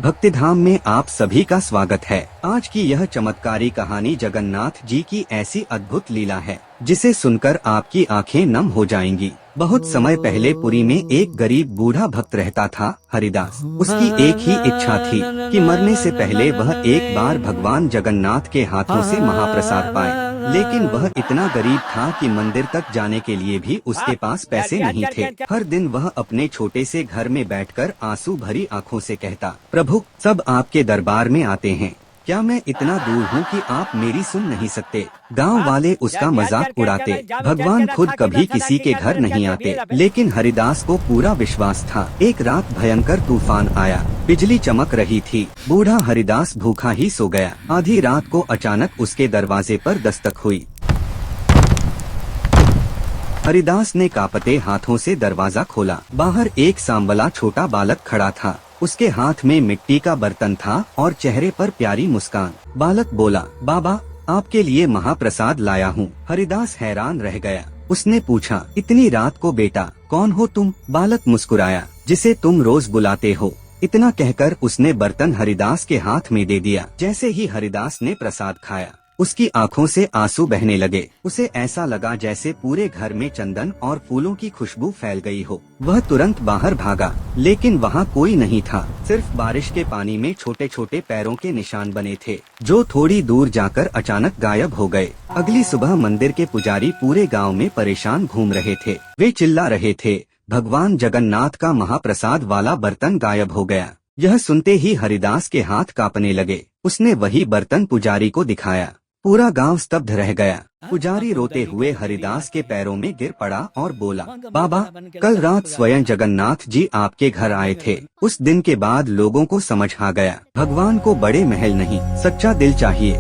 भक्तिधाम में आप सभी का स्वागत है। आज की यह चमत्कारी कहानी जगन्नाथ जी की ऐसी अद्भुत लीला है जिसे सुनकर आपकी आंखें नम हो जाएंगी। बहुत समय पहले पुरी में एक गरीब बूढ़ा भक्त रहता था, हरिदास। उसकी एक ही इच्छा थी कि मरने से पहले वह एक बार भगवान जगन्नाथ के हाथों से महाप्रसाद पाए। लेकिन वह इतना गरीब था कि मंदिर तक जाने के लिए भी उसके पास पैसे नहीं थे। हर दिन वह अपने छोटे से घर में बैठकर आंसू भरी आंखों से कहता, प्रभु, सब आपके दरबार में आते हैं, क्या मैं इतना दूर हूँ कि आप मेरी सुन नहीं सकते। गांव वाले उसका मजाक उड़ाते। भगवान खुद कभी किसी के घर नहीं आते, लेकिन हरिदास को पूरा विश्वास था। एक रात भयंकर तूफान आया, बिजली चमक रही थी। बूढ़ा हरिदास भूखा ही सो गया। आधी रात को अचानक उसके दरवाजे पर दस्तक हुई। हरिदास ने कांपते हाथों से दरवाजा खोला। बाहर एक सांवला छोटा बालक खड़ा था। उसके हाथ में मिट्टी का बर्तन था और चेहरे पर प्यारी मुस्कान। बालक बोला, बाबा, आपके लिए महाप्रसाद लाया हूँ। हरिदास हैरान रह गया। उसने पूछा, इतनी रात को बेटा, कौन हो तुम? बालक मुस्कुराया, जिसे तुम रोज बुलाते हो। इतना कहकर उसने बर्तन हरिदास के हाथ में दे दिया। जैसे ही हरिदास ने प्रसाद खाया, उसकी आंखों से आंसू बहने लगे। उसे ऐसा लगा जैसे पूरे घर में चंदन और फूलों की खुशबू फैल गई हो। वह तुरंत बाहर भागा, लेकिन वहाँ कोई नहीं था। सिर्फ बारिश के पानी में छोटे छोटे पैरों के निशान बने थे, जो थोड़ी दूर जाकर अचानक गायब हो गए। अगली सुबह मंदिर के पुजारी पूरे गाँव में परेशान घूम रहे थे। वे चिल्ला रहे थे, भगवान जगन्नाथ का महाप्रसाद वाला बर्तन गायब हो गया। यह सुनते ही हरिदास के हाथ कांपने लगे। उसने वही बर्तन पुजारी को दिखाया। पूरा गांव स्तब्ध रह गया। पुजारी रोते हुए हरिदास के पैरों में गिर पड़ा और बोला, बाबा, कल रात स्वयं जगन्नाथ जी आपके घर आए थे। उस दिन के बाद लोगों को समझ आ गया, भगवान को बड़े महल नहीं, सच्चा दिल चाहिए।